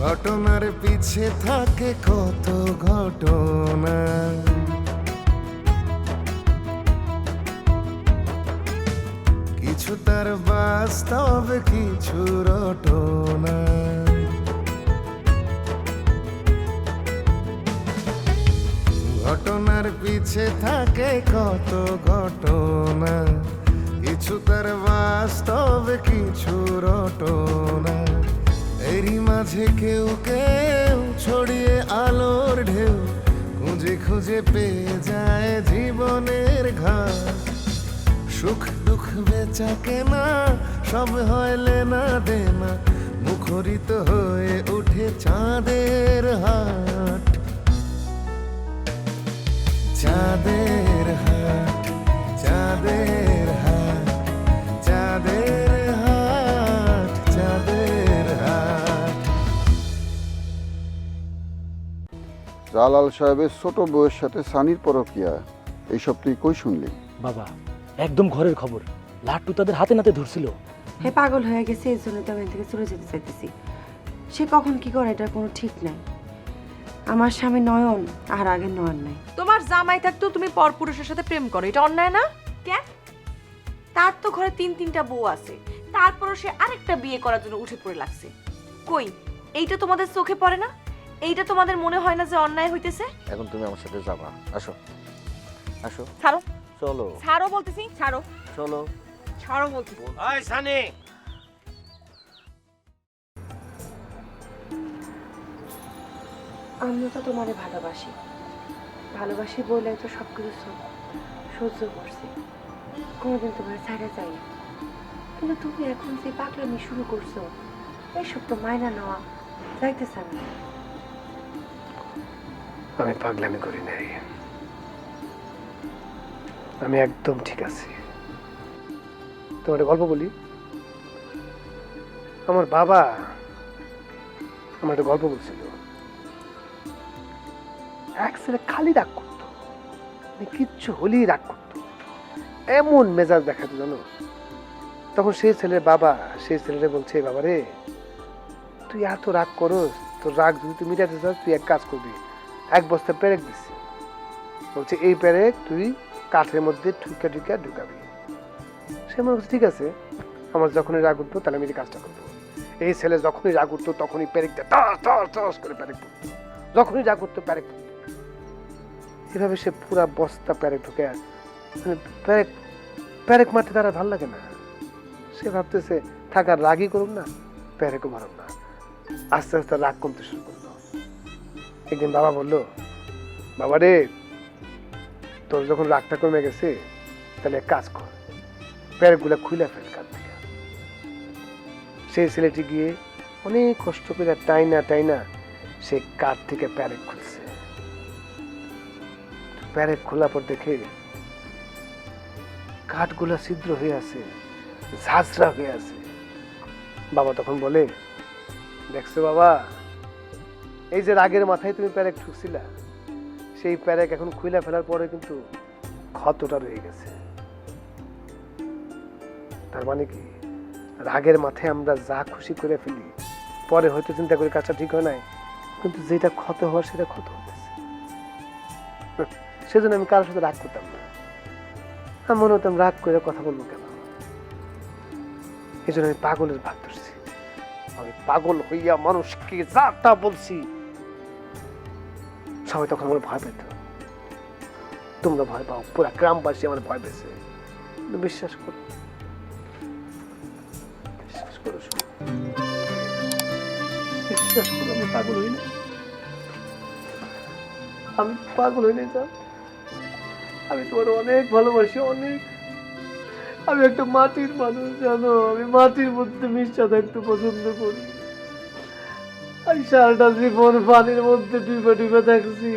ঘটনার পিছে থাকে কত ঘটনা, কিছু তার বাস্তব কিছু রটনা। ঘটনার পিছে থাকে কত ঘটনা, কিছু তার বাস্তব কিছু রটনা। এরই মাঝে কেউ কেউ ছড়িয়ে আলোর ঢেউ, খুঁজে খুঁজে পেয়ে যায় জীবনের ঘাট। সুখ দুঃখ বেচা কেনা সব হয় লেনা দেনা, মুখরিত হয়ে উঠে চাঁদের হাট। চাঁদের হাট, চাঁদের হাট, চাঁদের হাট, চাঁদের হাট। জালাল সাহেবের ছোট বউয়ের সাথে সানির পরকিয়া, এইসব তুই কই শুনলি? বাবা একদম ঘরের খবর, লাট্টু তাদের হাতে নাতে ধরছিল। হে পাগল হয়ে গেছে, এই জন্য তো আমি এখান থেকে চলে যেতে চাইতেছি। সে কখন কি করে এটার কোনো ঠিক নাই। আমার স্বামী নয়ন আর আগের নয়ন নাই। তোমার জামাই থাকতেও তুমি পরপুরুষের সাথে প্রেম করো, এটা অন্যায় না? কেন? তার তো ঘরে তিনটা বউ আছে, তারপরও সে আরেকটা বিয়ে করার জন্য উঠে পড়ে লাগছে। কই এইটা তোমাদের চোখে পড়ে না? এইটা তোমাদের মনে হয় না যে অন্যায় হইতেছে? এখন তুমি আমার সাথে যাবা, আসো আসো। ছাড়ো, চলো ছাড়ো বলতেছি, ছাড়ো, চলো। ছাড়ো বলতেছি। ওই সানি, আমিও তো তোমারে ভালোবাসি, ভালোবাসি বলে তো সব কিছু সহ্য করছি, কোনোদিন তোমার ছাড়া যাই না। কিন্তু তুমি এখন যে পাগলামি শুরু করছো, এইসব তো মাইনা নেওয়া যাইতেছে না। আমি পাগলামি করি নাই, আমি একদম ঠিক আছি। তোমার একটা গল্প বলি। আমার বাবা আমার একটা গল্প বলছিল। এক ছেলে খালি রাগ করতো, কিচ্ছু হলেই রাগ করতো, এমন মেজাজ দেখাতো জানো। তখন সেই ছেলের বাবা সেই ছেলেটা বলছে, বাবা রে তুই এত রাগ করস, তোর রাগ যদি তুই মিটাতে চাস তুই এক কাজ করবি, এক বস্তা পেরেক দিচ্ছি, বলছে এই পেরেক তুই কাঠের মধ্যে ঠুকা ঠুকা ঢুকাবি। সে মনে করছে ঠিক আছে, আমার যখনই রাগ উঠতো তাহলে আমি এই কাজটা করবো। এই ছেলে যখনই রাগ উঠতো তখনই পেরেকটা টস করে পেরেক পড়তো, যখনই রাগ উঠতো পেরেক পড়তো। এভাবে সে পুরা বস্তা পেরেক ঢুকে, মানে পেরেক পেরেক মারতে তার আর ভালো লাগে না। সে ভাবতেছে থাকার রাগই করুক না, পেরেকও মারুক না। আস্তে আস্তে রাগ কমতে শুরু করলো। একদিন বাবা বললো, বাবা রে তোর যখন রাগটা কমে গেছে তাহলে এক কাজ কর, প্যারেকগুলা খুলে ফেল কাঠ থেকে। সেই ছেলেটি গিয়ে অনেক কষ্ট করে টাইনা টাইনা সে কাঠ থেকে প্যারেক খুলছে। প্যারেক খোলার পর দেখে কাঠগুলা ছিদ্র হয়ে আছে, ঝাঁঝরা হয়ে আছে। বাবা তখন বলে, দেখছো বাবা, এই যে রাগের মাথায় তুমি প্যারেক ঠুকছিলা, সেই প্যারেক এখন খুলে ফেলার পরে কিন্তু ক্ষতটা রয়ে গেছে। তার মানে কি, রাগের মাথায় আমরা যা খুশি করে ফেলি, পরে হয়তো চিন্তা করি কাজটা ঠিক হয় নাই, কিন্তু যেটা ক্ষত হওয়ার সেটা ক্ষত হতেছে। সেজন্য আমি কারোর সাথে রাগ করতাম না। আমি মনে হতাম রাগ করে কথা বলবো কেন, এই জন্য আমি পাগলের ভাগ ধরছি। আমি পাগল হইয়া মানুষকে যা তা বলছি, সবাই তখন আমার ভয় পেত। তোমরা ভয় পাও, পুরা গ্রামবাসী আমার ভয় পেয়েছে। বিশ্বাস করো, বিশ্বাস করো, বিশ্বাস করো, আমি পাগল হই না, আমি পাগল হই নাই। আমি তোমার অনেক ভালোবাসি, অনেক। আমি একটা মাটির মানুষ জানো, আমি মাটির মধ্যে মিশা থাকতে পছন্দ করি। আমি সারাটা জীবন পানির মধ্যে ডুবে ডুবে থাকছি,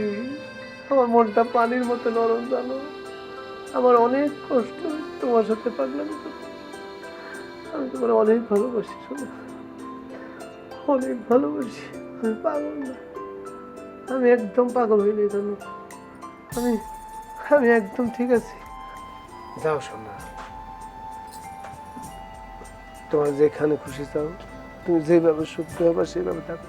আমার মনটা পানির মতো নরম জানো। আমার অনেক কষ্ট তোমার সাথে পাগলামি করতে। আমি তোমার অনেক ভালোবাসি, শোনো, অনেক ভালোবাসি। আমি পাগল না, আমি একদম পাগল হইনি জানো। আমি আমি একদম ঠিক আছি। যাও শোনা, তোমার যেখানে খুশি চাও, তুমি যেভাবে সুখী হবে সেইভাবে থাকো।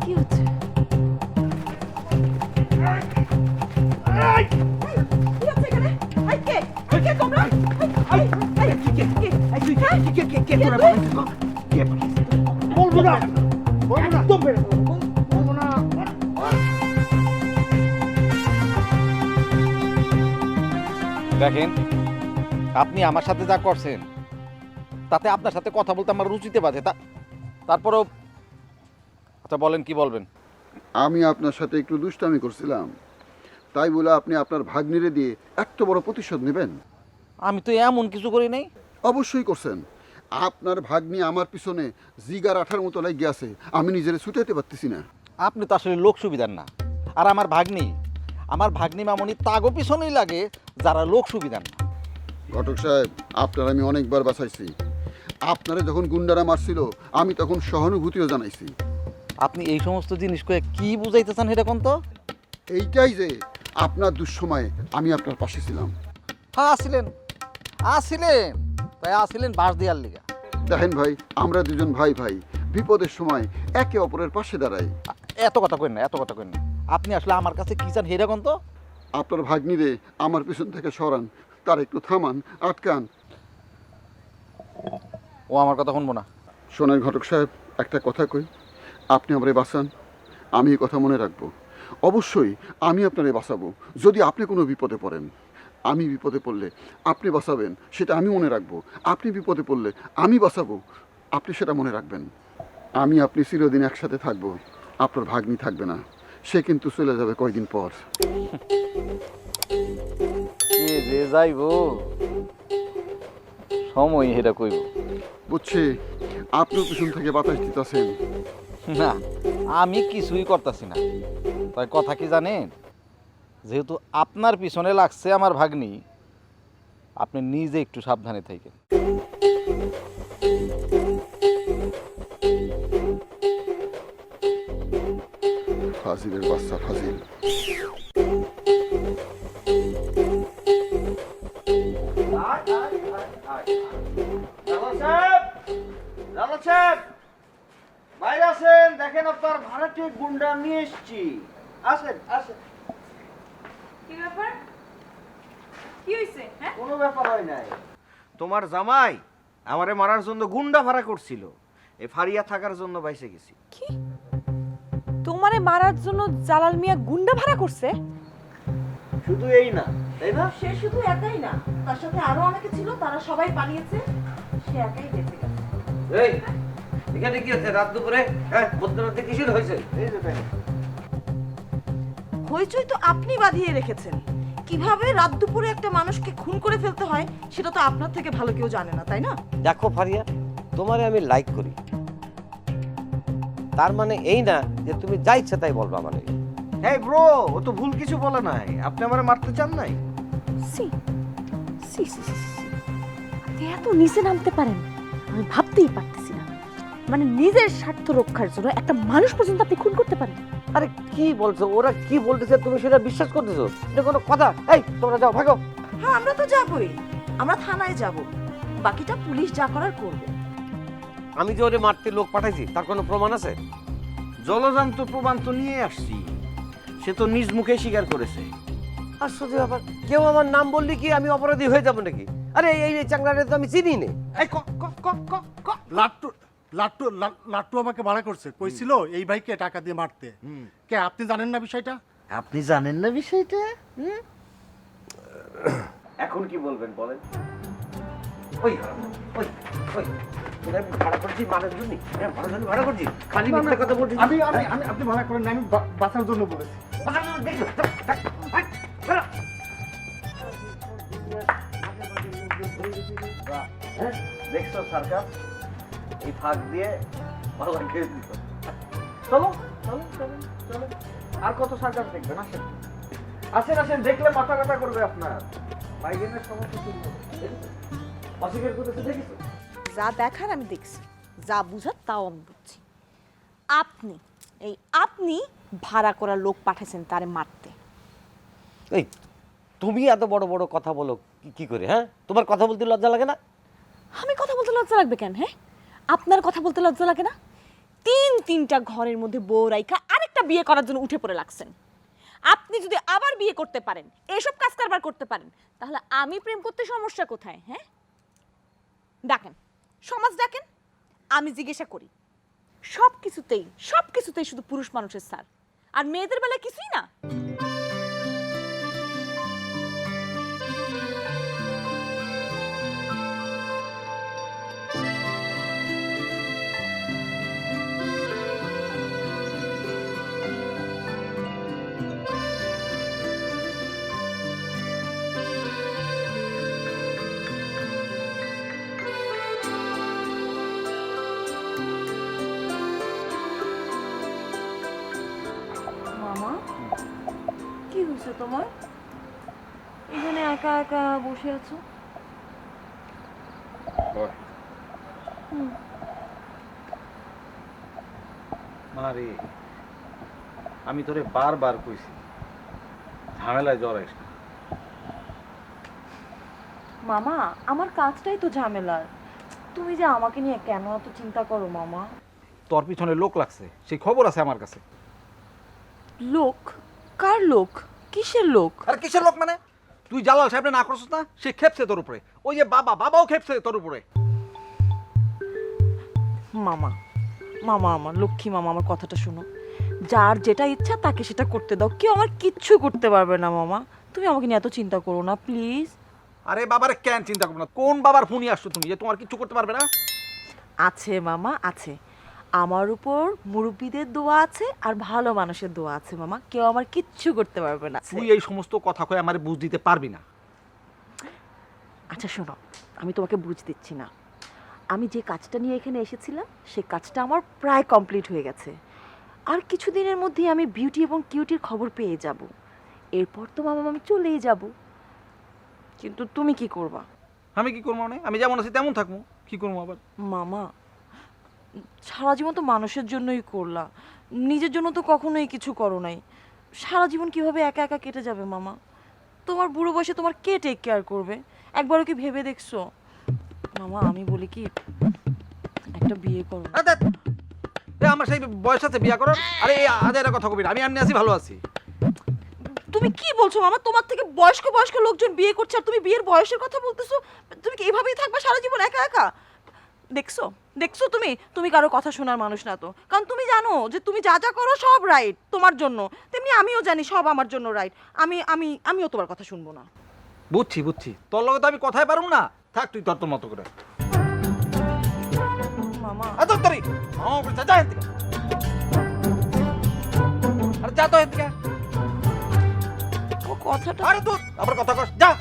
কি হচ্ছে? দেখেন, আপনি আমার সাথে যা করছেন তাতে আপনার সাথে কথা বলতে আমার রুচিতে বাধে। তারপরেও আচ্ছা বলেন, কি বলবেন? আমি আপনার সাথে একটু দুষ্টামি করছিলাম, তাই বলে আপনি আপনার ভাগ্নিরে দিয়ে এত বড় প্রতিশোধ নেবেন? আমি তো এমন কিছু করি নাই। অবশ্যই করছেন। আপনার ভাগ্নি আমার পিছনে জিগার আঠার মতো লাগিয়ে আছে, আমি নিজেরে ছুটাইতে পারতেছি না। আপনি তো আসলে লোক সুবিধার না। আর আমার ভাগ্নি মামনি তাগো পিছনেই লাগে যারা লোক সুবিধার না। ঘটক সাহেব, আপনার আমি অনেকবার বাঁচাইছি। আপনারা যখন গুন্ডারা মারছিল আমি তখন সহানুভূতিও জানাইছি। আপনি এই সমস্ত জিনিস করে কি বুঝাইতে চান সেটা কোন তো? এইটাই যে আপনার দুঃসময়ে আমি আপনার পাশে ছিলাম। হ্যাঁ, আসিলেন তাই আসিলেন বাস দেওয়ার লিগা। দেখেন ভাই, আমরা দুজন ভাই ভাই বিপদের সময় একে অপরের পাশে দাঁড়াই। এত কথা কইন না। আপনি আসলে আমার কাছে কি চান সেটা কোন তো? আপনার ভাগ্নিরে আমার পিছন থেকে সরান, তার একটু থামান, আটকান। ও আমার কথা শুনবো না। শোনেন ঘটক সাহেব, একটা কথা কই, আপনি আমারে বাঁচান, আমি এই কথা মনে রাখবো। অবশ্যই আমি আপনারে বাঁচাবো যদি আপনি কোনো বিপদে পড়েন। আমি বিপদে পড়লে আপনি বাঁচাবেন সেটা আমি মনে রাখবো, আপনি বিপদে পড়লে আমি বাঁচাবো, আপনি সেটা মনে রাখবেন। আমি আপনি চিরদিন একসাথে থাকবো, আপনার ভাগ্নি থাকবে না, সে কিন্তু চলে যাবে কয়দিন পর। কে যে যাইবো সময় সেটা কইব। বুঝছি, আপনিও পিছন থেকে বাতাস দিতেছেন। না, আমি কিছুই করতেছি না। তাই কথা কি জানেন, যেহেতু আপনার পিছনে লাগছে আমার ভাগ্নি, আপনি নিজে একটু সাবধানে থাকেন। ফাজিলের বাচ্চা ফাজিল। বাইরে আসেন, দেখেন আপনার ভাড়াটে গুন্ডা নিয়ে এসছি। আসেন আসেন। কি ব্যাপার? কি হইছে? হ্যাঁ, কোনো ব্যাপার হয় নাই। তোমার জামাই আমারে মারার জন্য গুন্ডা ভাড়া করছিল, এ ফারিয়া থাকার জন্য বাইসে গেছি। কি? তোমারে মারার জন্য জালাল মিয়া গুন্ডা ভাড়া করছে? শুধু এই না, তাই না? সে শুধু একাই না, তার সাথে আরো অনেকে ছিল, তারা সবাই পালিয়েছে, সে একাই বেঁচে গেছে। এই এখানে কি হচ্ছে রাত দুপুরে? হ্যাঁ, মধ্যরাতে কিসের হয়েছে? এই যে দেখেন। হইচই তো আপনি বাঁধিয়ে রেখেছেন। কিভাবে রাত দুপুরে একটা মানুষকে খুন করে ফেলতে হয় সেটা তো আপনার থেকে ভালো কেউ জানে না, তাই না? দেখো ফারিয়া, তোমারে আমি লাইক করি, তার মানে এই না যে তুমি যা ইচ্ছা তাই বলবা মানে। এই ব্রো, ও তো ভুল কিছু বলে নাই। আপনি আমারে মারতে চান নাই? সি সি সি সি সি। আপনি এত নিচে নামতে পারেন আমি ভাবতেই পারতেছি না। মানে নিজের স্বার্থ রক্ষার জন্য একটা মানুষ পর্যন্ত আপনি খুন করতে পারেন? আরে কি বলছো, ওরা কি বলতেছে তুমি সেটা বিশ্বাস করতেছো? এটা কোনো কথা? এই তোমরা যাও, ভাগো। হ্যাঁ, আমরা তো যাবই, আমরা থানায় যাব, বাকিটা পুলিশ যা করার করবে। আমি যে ওরে মারতে লোক পাঠাইছি তার কোনো প্রমাণ আছে? জলজান্ত প্রমাণ তো নিয়ে আসছি, সে তো নিজ মুখে স্বীকার করেছে। আশ্চর্য ব্যাপার, কেউ আমার নাম বললে কি আমি অপরাধী হয়ে যাবো নাকি? আরে এই চাংড়ারে তো আমি চিনি নে। এই লাট্টু লাট্টু লাট্টু আমাকে ভাড়া করছে, কইছিল এই ভাইকে টাকা দিয়ে মারতে। কে আপনি জানেন না বিষয়টা? আপনি জানেন না বিষয়টা? এখন কি বলবেন বলেন? ওই ওই ওই তোরা আমি ভাড়া করছি মারার জন্য, ভাড়া করছি খালি মিথ্যা কথা বলছি। আমি আমি আমি আপনি ভাড়া করেন না, আমি বাঁচার জন্য বলেছি। দেখছো সরকার, এই ফাঁক দিয়ে ভালো খেয়ে দিত। চলো চলো চলো চলো, আর কত সরকার দেখবেন? আসেন আসেন আসেন, দেখলে মাথা ব্যথা করবে আপনার। মাইগ্রেনের সমস্যা শুনবো, অস্বীকার করতেছে, দেখেছো? যা দেখার আমি দেখছি, যা বুঝার তাও আমি বুঝছি। আপনি ভাড়া করা লোক পাঠাইছেন তারে মারতে। এই তুমি এত বড় বড় কথা বলো কি করে? হ্যাঁ, তোমার কথা বলতে লজ্জা লাগে না? আমি কথা বলতে লজ্জা লাগবে কেন? হ্যাঁ, আপনার কথা বলতে লজ্জা লাগে না? তিনটা ঘরের মধ্যে বউ রাইখা আরেকটা বিয়ে করার জন্য উঠে পড়ে লাগছেন। আপনি যদি আবার বিয়ে করতে পারেন, এসব কাজ কারবার করতে পারেন, তাহলে আমি প্রেম করতে সমস্যা কোথায়? হ্যাঁ, ডাকেন, সমাজ ডাকেন, আমি জিজ্ঞাসা করি। সব কিছুতেই শুধু পুরুষ মানুষের স্যার, আর মেয়েদের বেলায় কিছুই না। মামা, কি হয়েছে তোমার? এখানে একা একা বসে আছো? মারে, আমি তোরে বারবার কইছি ঝামেলায় জড়াইস না। মামা, আমার কাজটাই তো ঝামেলার। তুমি যে আমাকে নিয়ে কেন এত চিন্তা করো মামা? তোর পিছনে লোক লাগছে, সেই খবর আছে আমার কাছে। লোক? কার লোক? কিসের লোক? আর কিসের লোক মানে? তুই জালাল সাহেব না করছিস না, সে খেপছে তোর উপরে। ওই যে বাবাও খেপছে তোর উপরে। মামা, আমার লক্ষ্মী মামা, আমার কথাটা শোনো। যার যেটা ইচ্ছা তাকে সেটা করতে দাও, কেউ আমার কিচ্ছু করতে পারবে না মামা। তুমি আমাকে নিয়ে এত চিন্তা করো না প্লিজ। আরে বাবারে কেন চিন্তা করবো না? কোন বাবার ফোনই আসছো তুমি যে তোমার কিছু করতে পারবে না? আছে মামা, আছে। আমার উপর মুরব্বীদের দোয়া আছে আর ভালো মানুষের দোয়া আছে মামা, কেউ আমার কিচ্ছু করতে পারবে না। তুই এই সমস্ত কথা কয়ে আমারে বুঝ দিতে পারবি না। আচ্ছা শোনো, আমি তোমাকে বুঝ দিচ্ছি না। আমি যে কাজটা নিয়ে এখানে এসেছিলাম সেই কাজটা আমার প্রায় কমপ্লিট হয়ে গেছে। আর কিছুদিনের মধ্যেই আমি বিউটি এবং কিউটির খবর পেয়ে যাব। এরপর তো মামা আমি চলেই যাব। কিন্তু তুমি কি করবা? আমি কি করবো মানে? আমি যেমন আছি তেমন থাকবো। কি করবো আবার? মামা, সারা জীবন তো মানুষের জন্যই করলা, নিজের জন্য তো কখনোই কিছু করো নাই। সারা জীবন কিভাবে একা একা কেটে যাবে মামা? তোমার বুড়ো বয়সে তোমার কে টেক কেয়ার করবে? একবারও কি ভেবে দেখছো? মামা, আমি বলি কি, একটা বিয়ে করো। আমার সেই বয়স আছে বিয়া করার? আরে এই আদের কথা কবি না, আমি এমনি আছি, ভালো আছি। তুমি কি বলছো মামা? তোমার থেকে বয়স্ক লোকজন বিয়ে করছে আর তুমি বিয়ের বয়সের কথা বলতেছো? তুমি কি এইভাবেই থাকবা সারা জীবন একা একা? দেখছো তুমি কারো কথা শোনার মানুষ না তো। কারণ তুমি জানো যে তুমি যা যা করো সব রাইট তোমার জন্য, তেমনি আমিও জানি সব আমার জন্য রাইট। আমিও তোমার কথা শুনবো না। বুঝছি, তোর লগে তো আমি কথাই পারুম না। থাক তুই তোর মতো করে। মামা, তাড়াতাড়ি যা এদিকে। আরে যা তো এদিকে। ও কথাটা, আরে তুই আবার কথা কস, যা।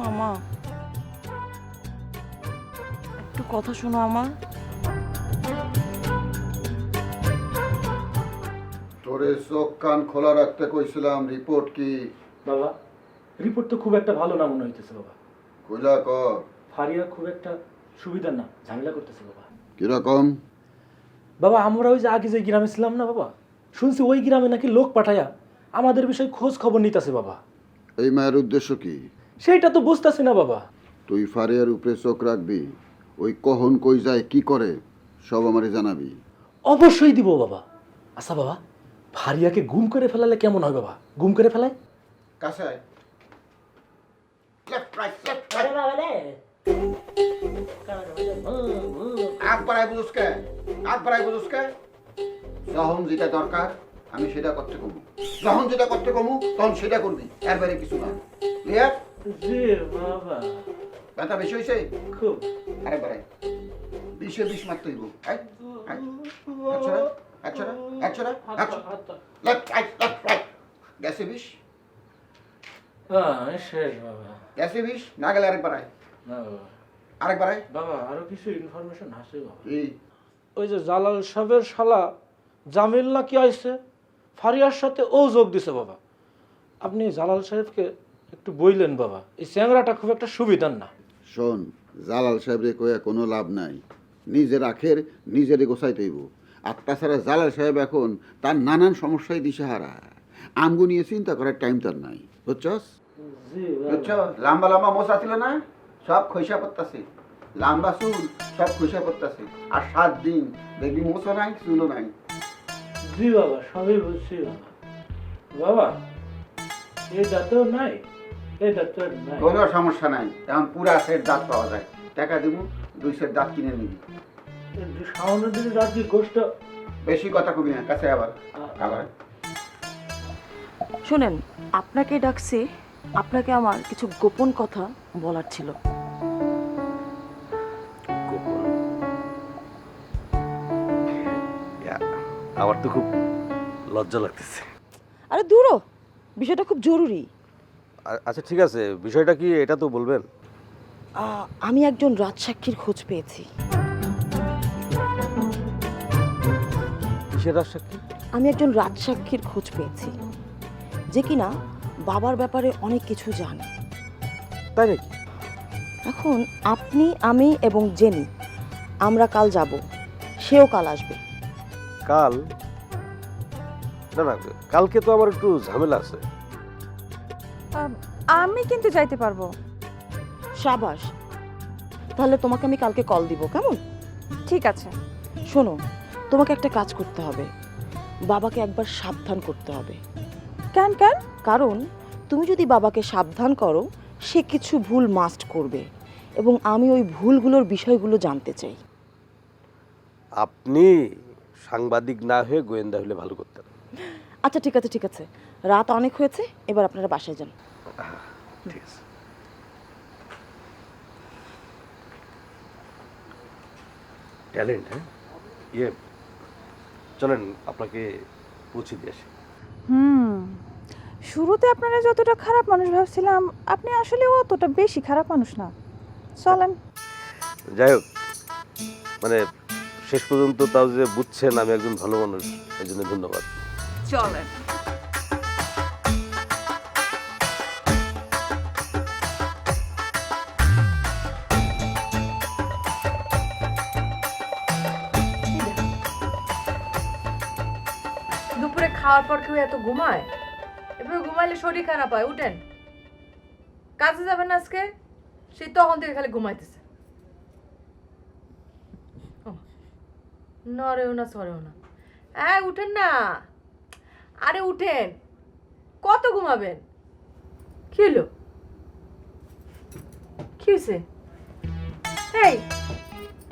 মামা একটু কথা শোনো আমার। তোরে চোখ কান খোলা রাখতে কইছিলাম, রিপোর্ট কি? বাবা, রিপোর্ট তো খুব একটা ভালো না মনে হইতেছে বাবা। কইলা ক। ফারিয়া খুব একটা সুবিধার না, ঝামেলা করতেছে বাবা। কিরকম? বাবা, আমরা ওই যে আগে যে গ্রামে ছিলাম না বাবা, শুনছি ওই গ্রামে নাকি লোক পাঠায়া আমাদের বিষয়ে খোঁজ খবর নিতেছে বাবা। এই মায়ের উদ্দেশ্য কি? সেইটা তো বুঝতেছি না বাবা। তুই ফারিয়ার উপরে চোখ রাখবি, ওই কখন কই যায় কি করে সব আমারে জানাবি। অবশ্যই দিব বাবা। আচ্ছা বাবা, ফারিয়াকে গুম করে ফেলালে কেমন হয় বাবা? গুম করে ফেলায় কাছে যখন যেটা দরকার আমি সেটা করতে কমু, যখন যেটা করতে কমু তখন সেটা করবি, এর বাইরে কিছু না। ক্লিয়ার? জি বাবা। ব্যথা বেশি হয়েছে? খুব। আরে বাড়াই 20 মারতে হইব। গ্যাসে 20, শেষ বাবা। গ্যাসে 20 না গেলে আরেক বাড়াই, না বাবা। আরেক বাড়াই। বাবা, আরো কিছু ইনফরমেশন আছে বাবা। এই ওই যে জালাল সাহেবের শালা জামিল না কি আইছে, ফারিয়ার সাথে ও যোগ দিছে বাবা। আপনি জালাল সাহেবকে একটু বইলেন বাবা, এই চ্যাংরাটা খুব একটা সুবিধার না। শোন, জালাল সাহেবরে কয়ে কোনো লাভ নাই, নিজের আখের নিজেরে গোছাইতে হইব। আর তাছাড়া জালাল সাহেব এখন তার নানান সমস্যায় দিশেহারা। আমগো নিয়ে চিন্তা করার টাইম তার নাই, বুঝছস? বুঝছো, লম্বা লম্বা মোছা ছিল না, সব খৈসা পড়তাছে, লম্বা চুল সব খৈসা পড়তাছে। আর 7 দিন দেখবি মোছা নাই, চুলও নাই। জি বাবা, সবই বুঝছি বাবা। বাবা, এই দাঁতও নাই, এই দাঁতও নাই। কোনো সমস্যা নাই, এখন পুরা সেট দাঁত পাওয়া যায়। টাকা দিব, 2 সেট দাঁত কিনে নিবি। সামনের দিকে দাঁত কি গোষ্ঠ? বেশি কথা কবি না, কাছে আবার আবার। শুনেন, আপনাকে ডাকছি, আপনাকে আমার কিছু গোপন কথা বলার ছিল। আমার তো খুব লজ্জা লাগতেছে। আরে দূরও, বিষয়টা খুব জরুরি। আচ্ছা ঠিক আছে, বিষয়টা কি এটা তো বলবেন। আমি একজন রাজসাক্ষীর খোঁজ পেয়েছি। কিসের রাজসাক্ষী? আমি একজন রাজসাক্ষীর খোঁজ পেয়েছি যে কিনা বাবার ব্যাপারে অনেক কিছু জানে। তাই নাকি? এখন আপনি, আমি এবং জেনি আমরা কাল যাব, সেও কাল আসবে। কাল? না না, কালকে তো আমার একটু ঝামেলা আছে। আমি কিন্তু যাইতে পারবো। সাবাস, তাহলে তোমাকে আমি কালকে কল দিব, কেমন? ঠিক আছে। শোনো, তোমাকে একটা কাজ করতে হবে, বাবাকে একবার সাবধান করতে হবে। কেন কেন? কারণ তুমি যদি বাবাকে সাবধান করো, সে কিছু ভুল মাস্ট করবে এবং আমি ওই ভুলগুলোর বিষয়গুলো জানতে চাই। আপনি সাংবাদিক না হয়ে গোয়েন্দা হলে ভালো করতেন। আচ্ছা ঠিক আছে, ঠিক আছে, রাত অনেক হয়েছে, এবার আপনারা বাসায় যান। ঠিক আছে। ট্যালেন্ট, হ্যাঁ। চলেন আপনাকে পৌঁছে দিয়ে আসি। শুরুতে আপনারা যতটা খারাপ মানুষ ভাবছিলাম, আপনি আসলে অতটা বেশি খারাপ মানুষ না। চলেন। যাই হোক, মানে শেষ পর্যন্ত তাও যে বুঝছেন আমি একজন ভালো মানুষ, এই জন্য ধন্যবাদ। চলেন। দুপুরে খাওয়ার পর কেউ এত ঘুমায়? এভাবে ঘুমাইলে শরীর খারাপ হয়। উঠেন, কাজে যাবেন আজকে? সেই তখন থেকে খালি ঘুমাইতেছে। নড়েও না, সরেও না। হ্যাঁ উঠেন না, আরে উঠেন, কত ঘুমাবেন? কি হলো? কি হয়েছে? এই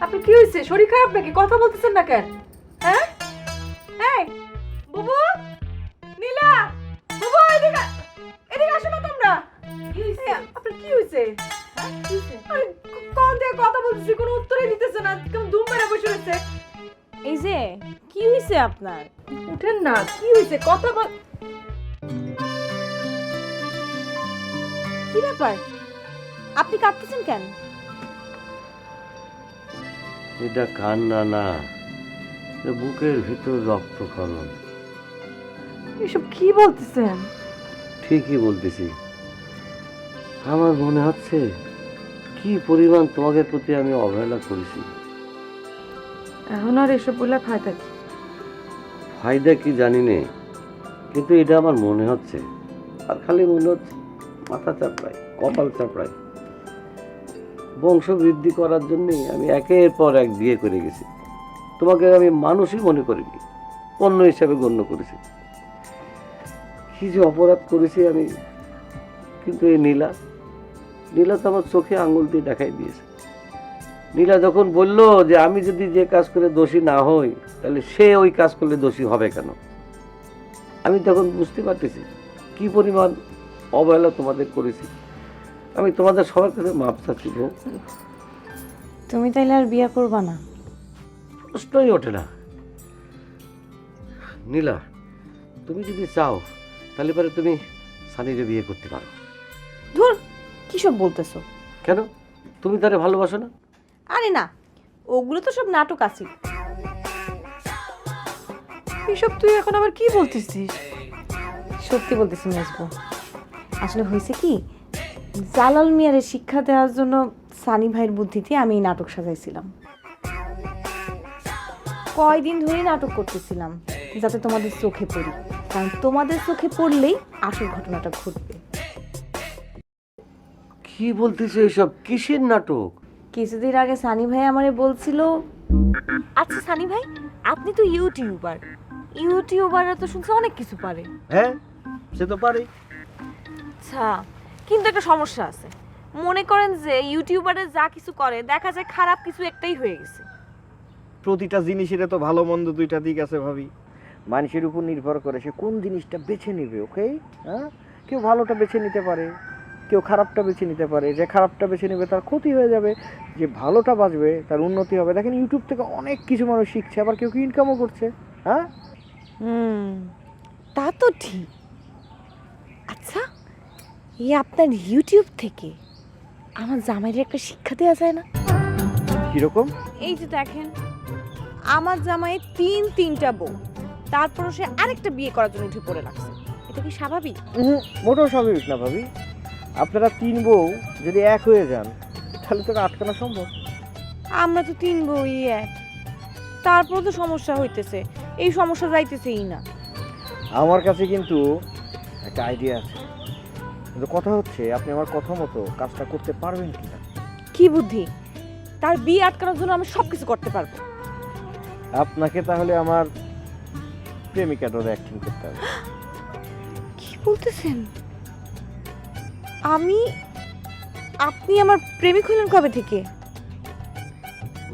আপনি কি হয়েছে? শরীর খারাপ নাকি? কথা বলতেছেন না কেন? হ্যাঁ এই বুবু, নীলা, বুবু এদিকে, এদিকে আসো না তোমরা। কি হইছে? আপনার কি হইছে? হ্যাঁ কি হইছে? আরে কোন দিয়ে কথা বলতেছি, কোনো উত্তরই দিতেছে না, কেমন ধুম মেরে বসে রয়েছে। এই যে কি হইছে আপনার? উঠেন না, কি হইছে? কথা বল। কি ব্যাপার, আপনি কাঁদতেছেন কেন? এটা কান্না না, বুকের ভিতর রক্তক্ষরণ। এসব কি বলতেছেন? ঠিকই বলতেছি। আমার মনে হচ্ছে কি পরিমাণ তোমাদের প্রতি আমি অবহেলা করেছি। এখন আর এসব বলে ফায়দা কি? ফায়দা কি জানি নে, কিন্তু এটা আমার মনে হচ্ছে। আর খালি মনে হচ্ছে, মাথা চাপড়ায়, কপাল চাপড়ায়। বংশ বৃদ্ধি করার জন্যে আমি একের পর এক বিয়ে করে গেছি। তোমাকে আমি মানুষই মনে করিনি, পণ্য হিসাবে গণ্য করেছি। কি যে অপরাধ করেছি আমি। কিন্তু এই নীলা তো আমার চোখে আঙুল দিয়ে দেখাই দিয়েছে। নীলা যখন বলল যে আমি যদি যে কাজ করে দোষী না হই, তাহলে সে ওই কাজ করলে দোষী হবে কেন, আমি তখন বুঝতে পারতেছি কি পরিমাণ অবহেলা তোমাদের করেছি। আমি তোমাদের সবার কাছে মাপ চাচ্ছি। তুমি তাইলে আর বিয়ে করবা না? প্রশ্নই ওঠে না। নীলা, তুমি যদি চাও তাহলে পরে তুমি সানিরে বিয়ে করতে পারো। ধুর, কি সব বলতেছো? কেন, তুমি তারে ভালোবাসো না? আরে না, ওগুলো তো সব নাটক আছে। এসব তুই এখন আবার কি বলতেছিস? সত্যি বলতেছি মেজবো। আসলে হয়েছে কি, জালাল মিয়ারে শিক্ষা দেওয়ার জন্য সানি ভাইয়ের বুদ্ধিতে আমি এই নাটক সাজাইছিলাম। কয়দিন ধরেই নাটক করতেছিলাম যাতে তোমাদের চোখে পড়ি, কারণ তোমাদের চোখে পড়লেই আসল ঘটনাটা ঘটবে। কি বলতেছে এসব? কিসের নাটক? কিছুদিন আগে সানি ভাই আমারে বলছিল। আচ্ছা সানি ভাই, আপনি তো ইউটিউবাররা তো শুনছি অনেক কিছু পারে। হ্যাঁ, সে তো পারে। আচ্ছা, কিন্তু একটা সমস্যা আছে। মনে করেন যে ইউটিউবারে যা কিছু করে দেখা যায় খারাপ কিছু একটাই হয়ে গেছে। প্রতিটা জিনিসের তো ভালো মন্দ দুইটা দিক আছে ভাবি। মানুষের উপর নির্ভর করে সে কোন জিনিসটা বেছে নেবে। ওকে, হ্যাঁ, কেউ ভালোটা বেছে নিতে পারে, কেউ খারাপটা বেছে নিতে পারে। যে খারাপটা বেছে নেবে তার ক্ষতি হয়ে যাবে, যে ভালোটা বাঁচবে তার উন্নতি হবে। দেখেন ইউটিউব থেকে অনেক কিছু মানুষ শিখছে, আবার কেউ কেউ ইনকামও করছে। হ্যাঁ, তা তো ঠিক। আচ্ছা, এই আপনার ইউটিউব থেকে আমার জামাইয়ের একটা শিক্ষা দেওয়া যায় না? কিরকম? এই যে দেখেন, আমার জামাইয়ের তিনটা বউ, তারপরও সে আরেকটা বিয়ে করার জন্য উঠে পড়ে লাগছে। এটা কি স্বাভাবিক? মোটেও স্বাভাবিক না ভাবি। আপনারা 3 বউ যদি এক হয়ে যান তাহলে তো আটকানো সম্ভব। আমরা তো 3 বউই এক, তারপর তো সমস্যা হইতেছে। এই সমস্যা যাইতেছেই না। আমার কাছে কিন্তু একটা আইডিয়া আছে, কিন্তু কথা হচ্ছে আপনি আমার কথা মতো কাজটা করতে পারবেন কিনা। কি বুদ্ধি? তার বিয়ে আটকানোর জন্য আমি সবকিছু করতে পারবো। আপনাকে তাহলে আমার প্রেমিকাটার অ্যাক্টিং করতে হবে। কি বলতেছেন? আপনি আমার প্রেমিক হলেন কবে থেকে?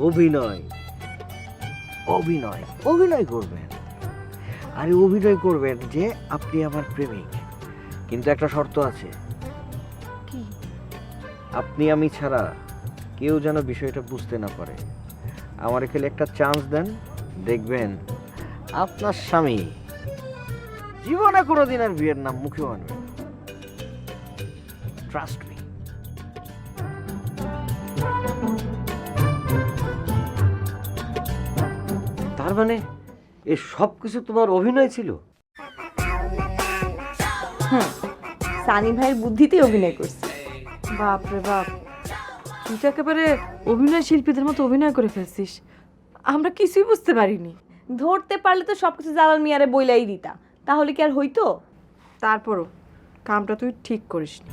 অভিনয় অভিনয় অভিনয় করবেন। আরে অভিনয় করবেন যে আপনি আমার প্রেমিক, কিন্তু একটা শর্ত আছে। কি? আপনি আমি ছাড়া কেউ যেন বিষয়টা বুঝতে না পারে। আমার এখানে একটা চান্স দেন, দেখবেন আপনার স্বামী জীবনে কোনোদিন আর বিয়ের নাম মুখে আনবে। Trust me. তার মানে এ সব কিছু তোমার অভিনয় ছিল? সানি ভাইয়ের বুদ্ধিতে অভিনয় করছি। বাপ রে বাপ, তুই তো একেবারে অভিনয় শিল্পীদের মতো অভিনয় করে ফেলছিস। আমরা কিছুই বুঝতে পারিনি। ধরতে পারলে তো সবকিছু জালাল মিয়ারে বইলাই দিতা, তাহলে কি আর হইতো? তারপরও কামটা তুই ঠিক করিসনি।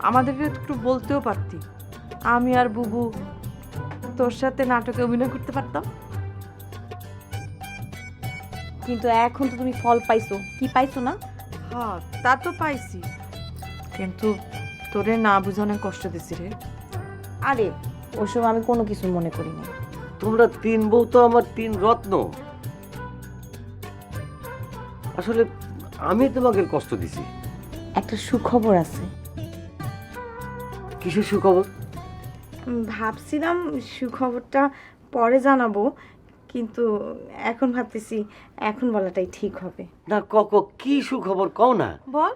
আমাদেরকে একটু বলতেও পারতি, আমি আর বুবু তোর সাথে নাটকে অভিনয় করতে পারতাম। কিন্তু এখন তো তুমি ফল পাইছো। কি পাইছো না? হ্যাঁ, তা তো পাইছি, কিন্তু তোরে না বুঝে অনেক কষ্ট দিছি রে। আরে ওসব আমি কোনো কিছু মনে করি না। তোমরা 3 বউ তো আমার 3 রত্ন। আসলে আমি তোমাকে কষ্ট দিছি। একটা সুখবর আছে। কিসের সুখবর? ভাবছিলাম সুখবরটা পরে জানাবো, কিন্তু এখন ভাবতেছি এখন বলাটাই ঠিক হবে। না, কি সুখবর কও না। বল।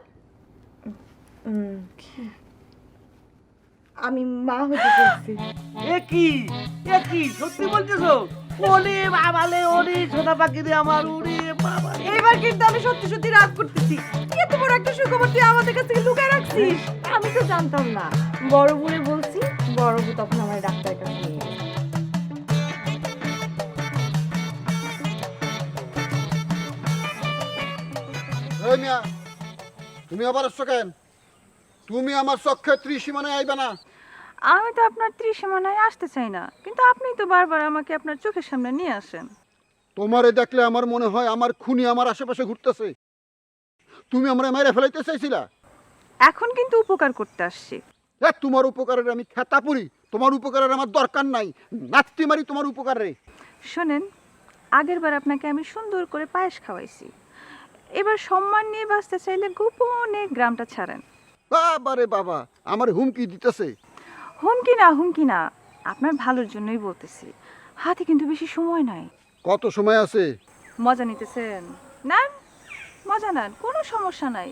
আমি মা হতে চলছি। এ কি সত্যি বলতেছো? ওরে বাবালে, ওরে সোনা পাখি রে আমার, ওরে বাবা। এবার কিন্তু আমি সত্যি সত্যি রাগ করতেছি। এত বড় একটা সুখবর তুই আমাদের কাছ থেকে লুকায় রাখছিস। আমি তো জানতাম না। বড় বুড়ে বলছি, বড় বউ তখন আমার ডাক্তারের কাছে নিয়ে গেছে। এই মিয়া, তুমি আবার আসছো কেন? তুমি আমার চক্ষে ত্রিসীমানায় আইবে না। আমি তো আপনার ত্রিসীমানায় আসতে চাই না, কিন্তু আপনি তো বারবার আমাকে আপনার চোখের সামনে নিয়ে আসেন। তোমারে দেখলে আমার মনে হয় আমার খুনি আমার আশেপাশে ঘুরতেছে। তুমি আমরা মেরে ফেলাইতে চাইছিলা। এখন কিন্তু উপকার করতে আসছি। তোমার উপকারের আমি খেতা পুরি, তোমার উপকারের আমার দরকার নাই। নাচতে মারি তোমার উপকারে। শোনেন, আগের বার আপনাকে আমি সুন্দর করে পায়েস খাওয়াইছি। এবার সম্মান নিয়ে বাঁচতে চাইলে গোপনে গ্রামটা ছাড়েন। বাবারে বাবা, আমার হুমকি দিতেছে। হুমকি না, আপনার ভালোর জন্যই বলতেছি। হাতে কিন্তু বেশি সময় নাই। কত সময় আছে? মজা নিতেছেন? নেন, মজা নেন, কোনো সমস্যা নাই,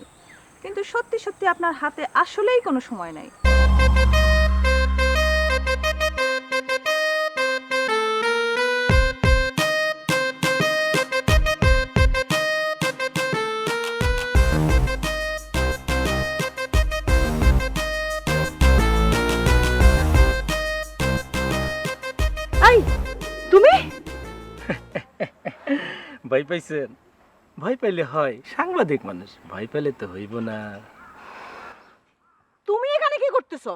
কিন্তু সত্যি সত্যি আপনার হাতে আসলেই কোনো সময় নাই। তুমি ভয় পাইছেন? ভয় পাইলে হয়, সাংবাদিক মানুষ, ভয় পাইলে তো হইব না। তুমি এখানে কি করতেছো?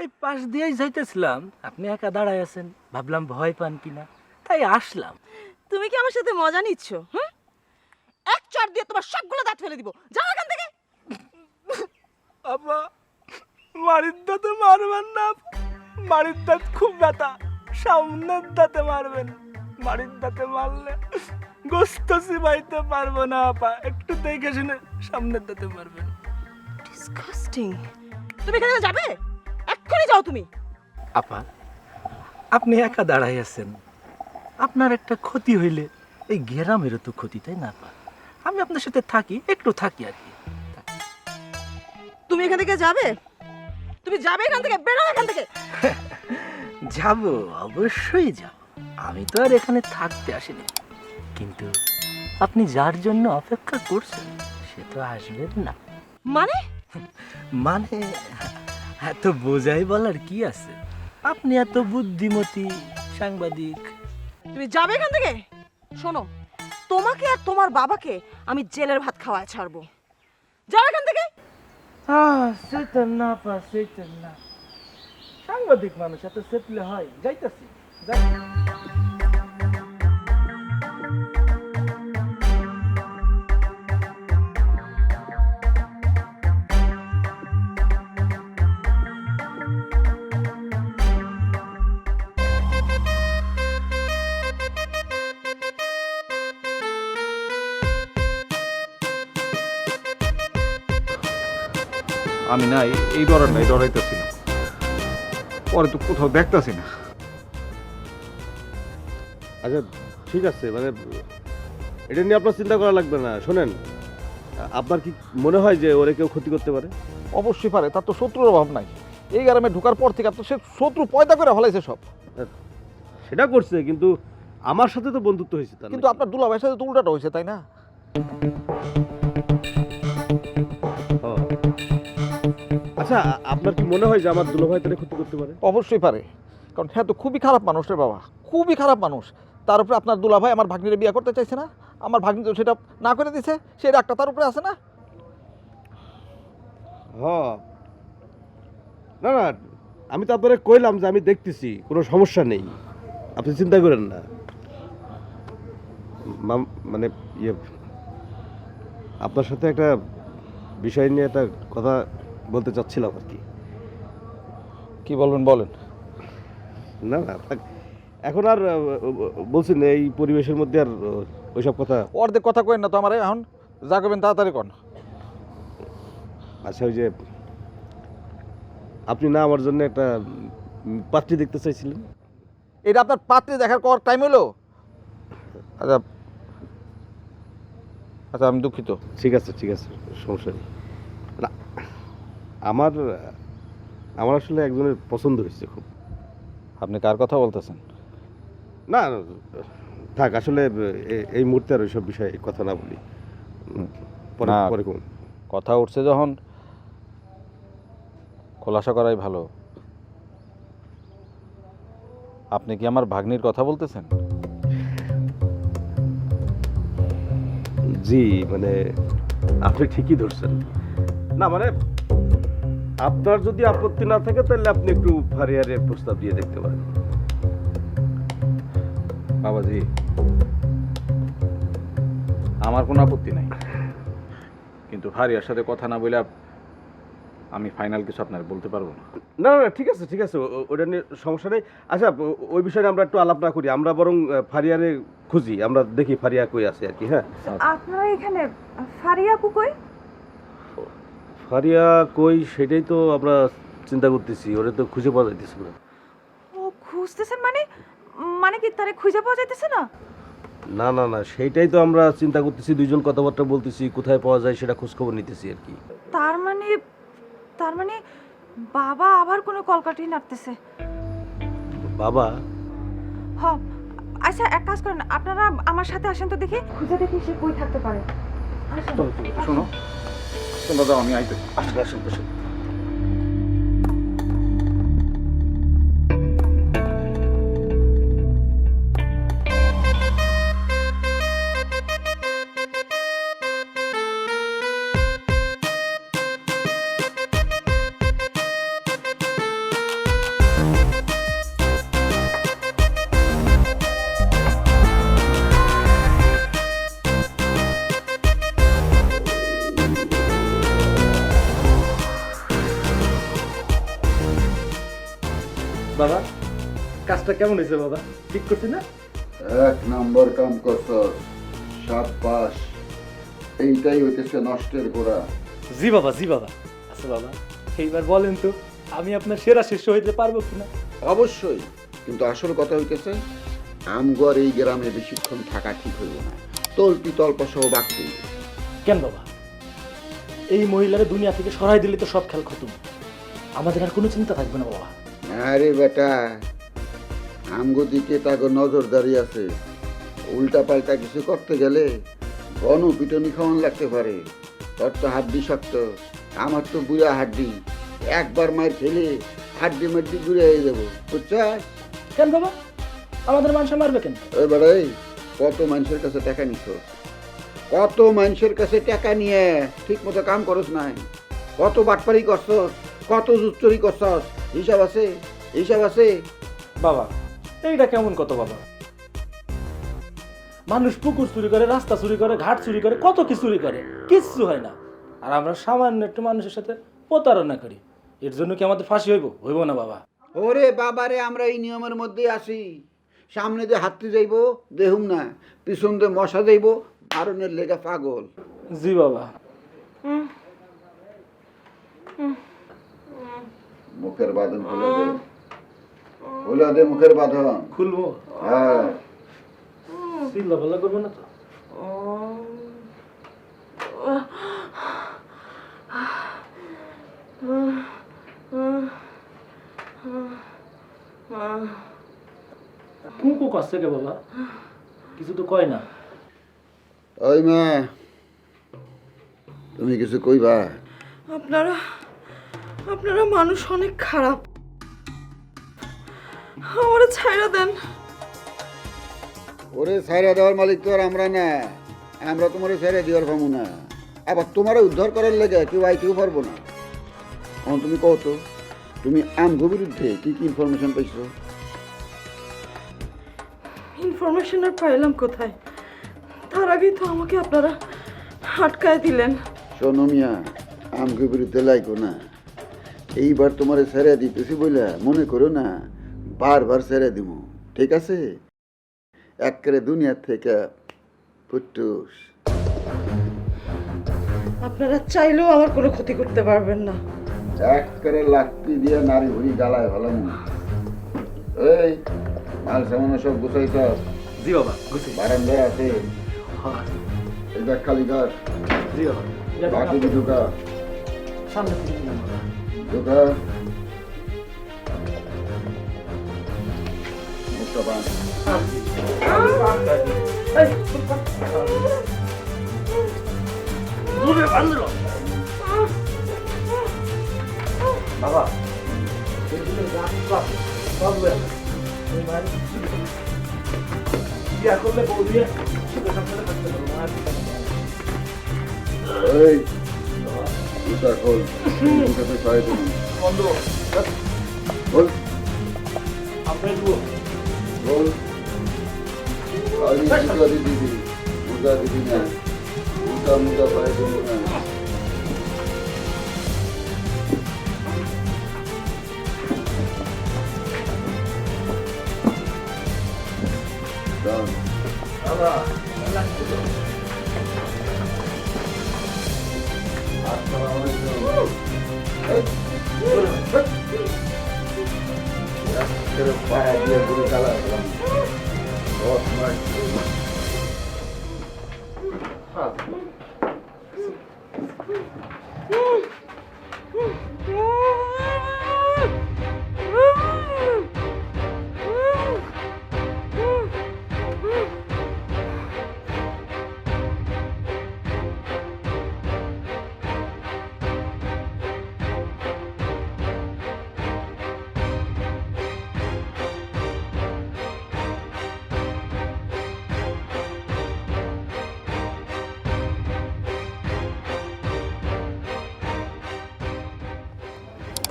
এই পাশ দিয়েই যাইতেছিলাম, আপনি একা দাঁড়ায় আছেন, ভাবলাম ভয় পান কিনা, তাই আসলাম। তুমি কি আমার সাথে মজা নিচ্ছ? হুম, এক চড় দিয়ে তোমার সবগুলো দাঁত ফেলে দিব। যাও এখান থেকে। আপা, মারির দাঁতে মারবেন না, মারির দাঁত খুব ব্যথা, সামনের দাঁতে মারবেন, মারির দাঁতে মারলে গোস্ত চিবাইতে পারবো না আপা, একটু দেখে শুনে সামনের দাঁতে মারবেন। ডিসকাস্টিং। তুমি এখান থেকে যাবে? এক্ষুনি যাও তুমি। আপা, আপনি একা দাঁড়াই আছেন, আপনার একটা ক্ষতি হইলে এই গ্রামেরও তো ক্ষতি, তাই না আপা? আমি আপনার সাথে থাকি, একটু থাকি আর কি। তুমি এখান থেকে যাবে? তুমি যাবে এখান থেকে? বেরো এখান থেকে। যাব, অবশ্যই যাব, আমি তো আর এখানে থাকতে আসিনি, কিন্তু আপনি যার জন্য অপেক্ষা করছেন সে তো আসবেন না। মানে? মানে এত বোঝাই বলার কি আছে, আপনি এত বুদ্ধিমতী সাংবাদিক। তুমি যাবে এখান থেকে। শোনো, তোমাকে আর তোমার বাবাকে আমি জেলের ভাত খাওয়ায় ছাড়বো। যাও এখান থেকে। সেটা না পা, সেটা না, সাংবাদিক মানুষ এত সেটলে হয়। যাইতাছি, যাই। আমি না এই ডরার নাই, ডরাইতেছি না, পরে তো কোথাও দেখতেছি না। আচ্ছা ঠিক আছে, মানে এটা নিয়ে আপনার চিন্তা করা লাগবে না। শোনেন, আপনার কি মনে হয় যে ওরে কেউ ক্ষতি করতে পারে? অবশ্যই পারে, তার তো শত্রুর অভাব নাই। এই গ্রামে ঢোকার পর থেকে তো সে শত্রু পয়দা করে ফলাইছে সব। সেটা করছে, কিন্তু আমার সাথে তো বন্ধুত্ব হয়েছে তার। কিন্তু আপনার দুলাভাইয়ের সাথে তো উল্টাটা হয়েছে, তাই না? আচ্ছা, আপনার কি মনে হয় যে আমার দুলাভাই তাহলে ক্ষতি করতে পারে? অবশ্যই পারে, কারণ হ্যাঁ তো খুবই খারাপ মানুষ রে বাবা, খুবই খারাপ মানুষ। তার উপরে আপনার দুলাভাই আমার ভাগ্নিরে বিয়ে করতে চাইছে না, আমার ভাগ্নি তো সেটা না করে দিছে, সেই রাগটা তার উপরে আছে না। না না, আমি তো আপনারা কইলাম যে আমি দেখতেছি, কোনো সমস্যা নেই, আপনি চিন্তা করেন না। মানে ইয়ে, আপনার সাথে একটা বিষয় নিয়ে একটা কথা বলতে চাচ্ছিলাম আর কি। কি বলবেন বলেন। না না, এখন আর বলছেন এই পরিবেশের মধ্যে আর ওইসব কথা। অর্ধেক কথা কইেন না তো আমার, এখন যা করবেন তাড়াতাড়ি কন। আচ্ছা, ওই যে আপনি না আমার জন্য একটা পাত্রী দেখতে চাইছিলেন, এটা আপনার পাত্রী দেখার কর টাইম হলো? আচ্ছা আচ্ছা, আমি দুঃখিত। ঠিক আছে ঠিক আছে, সমস্যা নেই। না, আমার আমার আসলে একজনের পছন্দ হয়েছে খুব। আপনি কার কথা বলতেছেন? না থাক, আসলে এই মুহূর্তে আর ওইসব বিষয়ে কথা না বলি, পরে না, পরে কোন কথা উঠছে যখন খোলাসা করাই ভালো। আপনি কি আমার ভাগ্নির কথা বলতেছেন? জি, মানে আপনি ঠিকই ধরছেন। না মানে আপনার যদি আপত্তি না থাকে তাহলে আপনি একটু ফারিয়ারে প্রস্তাব দিয়ে দেখতে পারেন। বাবাজি, আমার কোনো আপত্তি নাই, কিন্তু ফারিয়ার সাথে কথা না বলে আমি ফাইনাল কিছু আপনার বলতে পারবো না। না না, ঠিক আছে ঠিক আছে, ওটা নিয়ে সমস্যা নেই। আচ্ছা, ওই বিষয়ে আমরা একটু আলাপ না করি, আমরা বরং ফারিয়ারে খুঁজি, আমরা দেখি ফারিয়া কই আছে আর কি। হ্যাঁ, আপনারা এখানে ফারিয়া আপু কই? ফারিয়া কই সেটাই তো আমরা চিন্তা করতেছি, ওরে তো খুঁজে পাওয়া যাইতেছে না। ও খুঁজতেছেন মানে? মানে কি তারে খুঁজে পাওয়া যাইতেছে না? না না না, সেইটাই তো আমরা চিন্তা করতেছি, দুইজন কথাবার্তা বলতেছি, কোথায় পাওয়া যায় সেটা খোঁজ খবর নিতেছি আর কি। তার মানে বাবা আবার কোনো কলকাঠি নাড়তেছে। বাবা? হ, আচ্ছা এক কাজ করেন, আপনারা আমার সাথে আসেন তো দেখি, খুঁজে দেখি সে কই থাকতে পারে। শোনো, তোমরা যাও, আমি আইতে। আসুন আসুন আসুন। কাজটা কেমন হয়েছে বাবা, ঠিক করছি না? এক নম্বর কাম করছ, সাব্বাস। এইটাই হইতেছে নষ্টের গোড়া। জি বাবা, জি বাবা। আচ্ছা বাবা, এইবার বলেন তো আমি আপনার সেরা শিষ্য হইতে পারবো কিনা? অবশ্যই, কিন্তু আসল কথা হইতেছে আমগর এই গ্রামে বেশিক্ষণ থাকা ঠিক হইব না, তল্পি তল্পা সহ বাঁকতে। কেন বাবা, এই মহিলারা দুনিয়া থেকে সরাই দিলে তো সব খেল খতম, আমাদের আর কোনো চিন্তা থাকবে না বাবা। আরে বেটা, আমগো দিকে তাগো নজরদারি আছে, উল্টা পাল্টা কিছু করতে গেলে গণপিটনি খাওয়ান লাগতে পারে। তোর তো হাড্ডি শক্ত, আমার তো বুড়া হাড্ডি, একবার মার খেলে হাড্ডি মাড্ডি ঘুরে হয়ে যাবো, বুঝছাস? কেন বাবা, আমাদের মানুষ মারবে কেন? ওই বেড়াই, কত মানুষের কাছে টাকা নিছ, কত মানুষের কাছে টাকা নিয়ে ঠিক মতো কাম করস নাই, কত বাটপারি করছস, কত জুচ্চরি করছস, হিসাব আছে? হিসাব আছে? বাবা এইটা কেমন কত বাবা? মানুষ পুকুর চুরি করে, রাস্তা চুরি করে, ঘাট চুরি করে, কত কি চুরি করে, কিচ্ছু হয় না। আর আমরা সামান্য একটু মানুষের সাথে প্রতারণা করি, এর জন্য কি আমাদের ফাঁসি হইব? হইব না বাবা। ওরে বাবারে, আমরা এই নিয়মের মধ্যে আসি। সামনে দিয়ে হাঁটতে যাইব দেহুম না, পিছন দিয়ে মশা যাইব মারণের লেগা পাগল। জি বাবা। মুখের বাঁধন খুলে দে, খুলে দে মুখের বাঁধন। খুলবো? হ্যাঁ। চিল্লা পাল্লা করবো না তো? কুকু কাছে কে বাবা, কিছু তো কয় না। ওই মা, তুমি কিছু কইবা? আপনারা আপনারা মানুষ অনেক খারাপ, আমারে ছাইরা দেন। ওরে ছাইরা দেওয়ার মালিক তো আর আমরা না, আমরা তোমার ছাইরা দেওয়ার পাবো না। আবার তোমার উদ্ধার করার লেগে কেউ আইতেও পারবো না। এখন তুমি কও তো, তুমি আমগো বিরুদ্ধে কি কি ইনফরমেশন পাইছো? ইনফরমেশন আর পাইলাম কোথায়? তার আগেই তো আমাকে আপনারা আটকায় দিলেন। শোনো মিয়া, আমগো বিরুদ্ধে লাইকো না। এইবার তোমার ছেড়ে দিতেছি বলে মনে করো না বারবার ছেড়ে দিব, ঠিক আছে? একেবারে দুনিয়ার থেকে ফুটুস। আপনারা চাইলেও আমার কোনো ক্ষতি করতে পারবেন না। একেবারে লাকড়ি দিয়ে নারী ভুড়ি গালায় ভালো না। এই মাল সামান সব গুছাইছ? জি বাবা, গুছি। বারান্দায় আছে, হ্যাঁ। এই দেখ খালি ঘর। জি বাবা। বাকি ঢুকা সামনে থেকে নিলাম বাবা। ঢুকা, মুখটা বাঁধ। বাবা বিয়া করলে বউ দিয়ে সুখে সংসারে থাকতে পারবো না। এই জুতা খোল, মুখে ছয় দিন বন্ধ খোল, আমরা দেবো। খোল। আজ জুতা দিবি, মুজা দিবি না, জুতা মুজা পায়ে দিব না। Done. Pakai dia guru kalah dalam. Oh,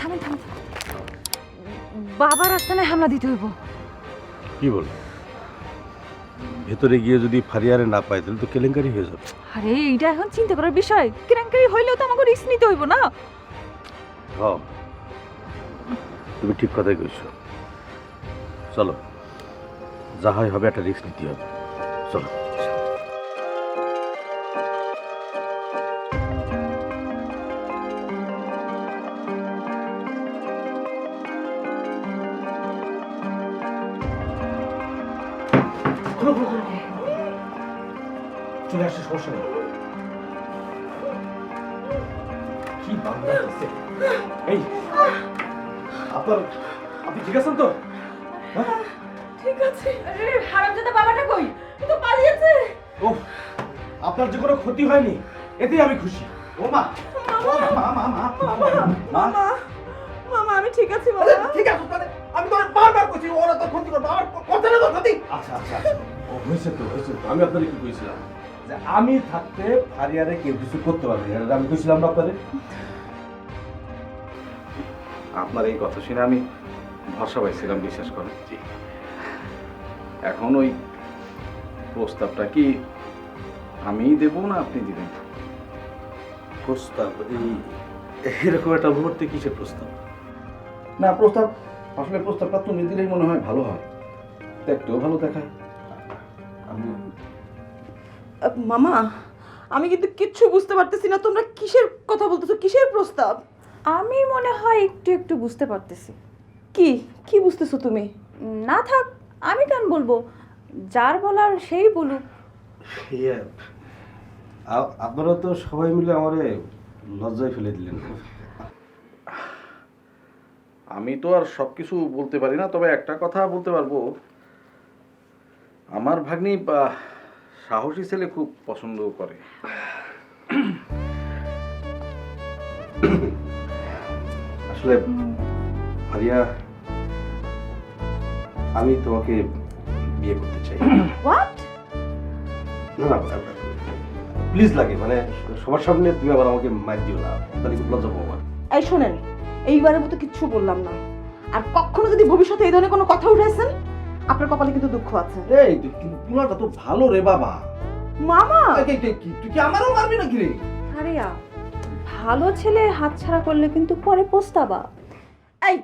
থামেন থামেন, বাবার আস্তানায় হামলা দিতে হইব। কি বল? ভেতরে গিয়ে যদি ফারিয়ারে না পাই তাহলে তো কেলেঙ্কারি হয়ে যাবে। আরে এইটা এখন চিন্তা করার বিষয়? কেলেঙ্কারি হইলেও তো আমাকে রিস্ক নিতে হইব না? হ্যাঁ, তুমি ঠিক কথাই কইছো। চলো, যা হয় হবে, একটা রিস্ক নিতে হবে। চলো। চলে আসছে, সমস্যা নেই। কি বাংলা হচ্ছে? এই আপনি ঠিক আছেন তো? ঠিক আছে। আরে হারামজাদা বাবাটা কই? ও তো পালিয়েছে। ও, আপনার যে কোনো ক্ষতি হয়নি, এতেই আমি খুশি। ও মা, মামা আমি ঠিক আছি বাবা। ঠিক আছে, আমি তো বারবার কইছি ওরা তো ক্ষতি করবে, আমার কথা না তো ক্ষতি। আচ্ছা আচ্ছা আচ্ছা, ও হয়েছে তো। আমি আপনাদের কি কইছিলাম যে আমি থাকতে ফারিয়ারে কেউ কিছু করতে পারবে না, আমি কইছিলাম না আপনাদের? আপনার এই কথা শুনে আমি ভরসা পাইছিলাম, বিশ্বাস করেন। এখন ওই প্রস্তাবটা কি আমিই দেব না আপনি দিবেন? প্রস্তাব? এরকম একটা মুহূর্তে কিসের প্রস্তাব? না, প্রস্তাব আসলে প্রস্তাবটা তুমি দিলেই মনে হয় ভালো হয়, দেখতেও ভালো দেখায়। আমি মামা আমি কিন্তু কিচ্ছু বুঝতে পারতেছি না, তোমরা কিসের কথা বলতেছো? কিসের প্রস্তাব? আমি মনে হয় একটু একটু বুঝতে পারতেছি। কি কি বুঝতেছো তুমি? না থাক, আমি কেন বলবো, যার বলার সেই বলুক। ইয়ে, আপনারা তো সবাই মিলে আমারে লজ্জায় ফেলে দিলেন। আমি তো আর সবকিছু বলতে পারি না, তবে একটা কথা বলতে পারবো, আমার ভাগ্নি সাহসী ছেলে খুব পছন্দ করে। আসলে ফারিয়া, আমি তোমাকে বিয়ে করতে চাই। হোয়াট? না না, প্লিজ লাগে, মানে সবার সামনে তুমি আবার আমাকে মার দিও না, তাহলে খুব লজ্জা পাবো। এই শোনেন, এইবারের মতো কিচ্ছু বললাম না, আর কখনো যদি ভবিষ্যতে এই ধরনের কোনো কথা উঠাইছেন, আপনার কপালে কিন্তু দুঃখ আছে। এই পুরাটা তো ভালো রে বাবা। মামা তুই কি আমারও মারবি নাকি রে? আরিয়া, ভালো ছেলে হাতছাড়া করলে কিন্তু পরে পস্তাবা। এই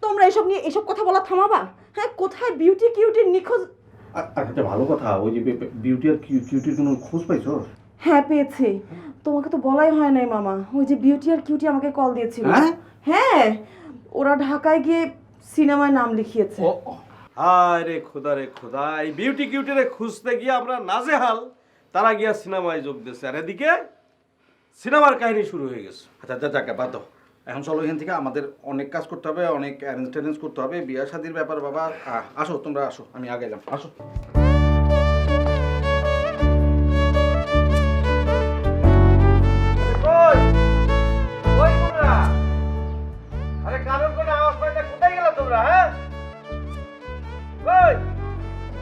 তোমরা এসব নিয়ে এসব কথা বলা থামাবা? হ্যাঁ, কোথায় বিউটি কিউটির নিখোঁজ? আর একটা ভালো কথা, ওই যে বিউটি আর কিউটির কোনো খোঁজ পাইছো? হ্যাঁ পেয়েছি, তোমাকে তো বলাই হয় নাই মামা। ওই যে বিউটি আর কিউটি আমাকে কল দিয়েছিল। হ্যাঁ, ওরা ঢাকায় গিয়ে সিনেমায় নাম লিখিয়েছে। হায় রে খোদা রে খোদা, এই বিউটি কিউটিরে খুঁজতে গিয়ে আমরা নাজেহাল, তারা গিয়া সিনেমায় যোগ দিয়েছে, আর এদিকে সিনেমার কাহিনী শুরু হয়ে গেছে। আচ্ছা যাকে বাদ দাও, এখন চলো এখান থেকে, আমাদের অনেক কাজ করতে হবে, অনেক অ্যারেঞ্জ ট্যারেঞ্জ করতে হবে, বিয়ে শাদির ব্যাপার। বাবা আসো, তোমরা আসো, আমি আগে এলাম, আসো।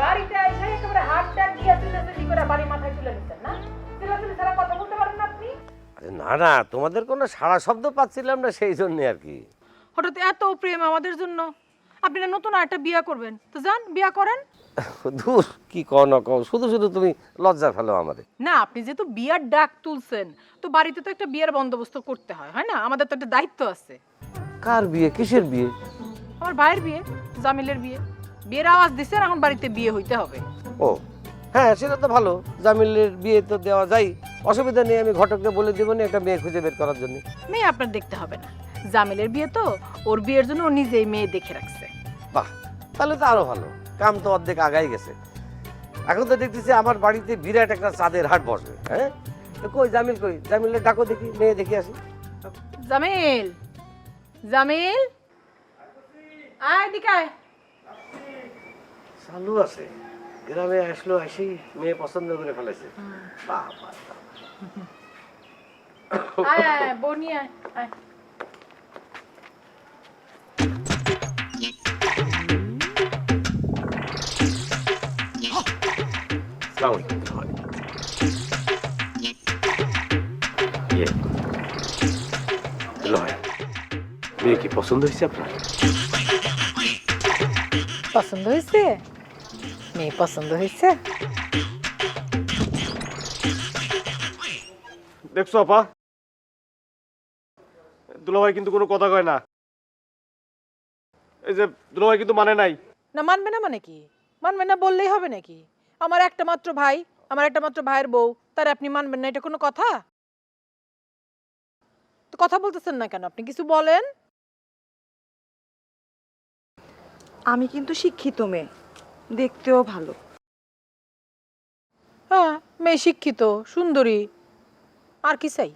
বাড়িতে এসে একেবারে হাত টাক দিয়ে চিল্লাচিল্লি করে বাড়ি মাথায় তুলে নিচ্ছেন না? চিল্লাচিল্লি ছাড়া কথা বলতে পারেন না আপনি? না না, তোমাদের কোনো সারা শব্দ পাচ্ছিলাম না, সেই জন্য আর কি। হঠাৎ এত প্রেম আমাদের জন্য, আপনি না নতুন আরেকটা বিয়ে করবেন, তো যান বিয়ে করেন। দূর, কি কও না কও, শুধু শুধু তুমি লজ্জা ফেলো আমাদের। না, আপনি যেহেতু বিয়ের ডাক তুলছেন, তো বাড়িতে তো একটা বিয়ের বন্দোবস্ত করতে হয়, হয় না? আমাদের তো একটা দায়িত্ব আছে। কার বিয়ে? কিসের বিয়ে? আমার ভাইয়ের বিয়ে, জামিলের বিয়ে। বিয়ের আওয়াজ দিছেন, এখন বাড়িতে বিয়ে হইতে হবে। ও হ্যাঁ, সেটা তো ভালো, জামিলের বিয়ে তো দেওয়া যায়, অসুবিধা নেই। আমি ঘটককে বলে দেবো না একটা মেয়ে খুঁজে বের করার জন্য। মেয়ে আপনার দেখতে হবে না, জামিলের বিয়ে তো, ওর বিয়ের জন্য ও নিজেই মেয়ে দেখে রাখছে। বাহ, তাহলে তো আরো ভালো, কাম তো অর্ধেক আগাই গেছে। এখন তো দেখতেছি আমার বাড়িতে বিরাট একটা চাঁদের হাট বসবে। হ্যাঁ, তো কই জামিল, কই জামিলের ডাকো দেখি, মেয়ে দেখে আসি। জামিল, জামিল আয় দিকে আয়। চালু আছে, গ্রামে আসলো, আসি মেয়ে পছন্দ করে ফেলেছে। বাহ বাহ, আয় আয় বনি আয় আয়। মেয়ে কি পছন্দ হয়েছে আপনার? পছন্দ হয়েছে? মেয়ে পছন্দ হয়েছে? দেখছো আপা, দুলাভাই কিন্তু কোনো কথা কয় না। এই যে দুলাভাই কিন্তু মানে নাই। না মানবে না মানে কি? মানবে না বললেই হবে নাকি? আমার একটা মাত্র ভাই, আমার একটা মাত্র ভাইয়ের বউ, তার আপনি মানবেন না, এটা কোনো কথা? তো কথা বলতেছেন না কেন? আপনি কিছু বলেন। আমি কিন্তু শিক্ষিত মেয়ে, দেখতেও ভালো। হ্যাঁ, মেয়ে শিক্ষিত, সুন্দরী, আর কি চাই?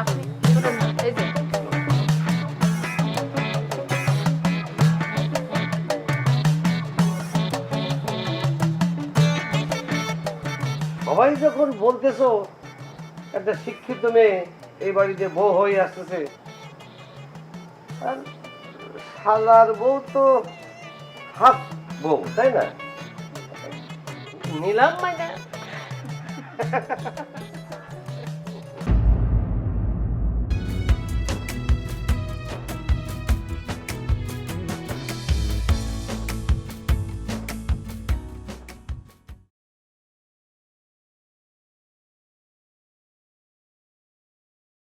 আপনি শোনেন না, এই যে সবাই যখন বলতেছো একটা শিক্ষিত মেয়ে এই বাড়িতে বউ হয়ে আসতেছে, আর শালার বউ তো হাফ বউ, তাই না? নিলাম মানে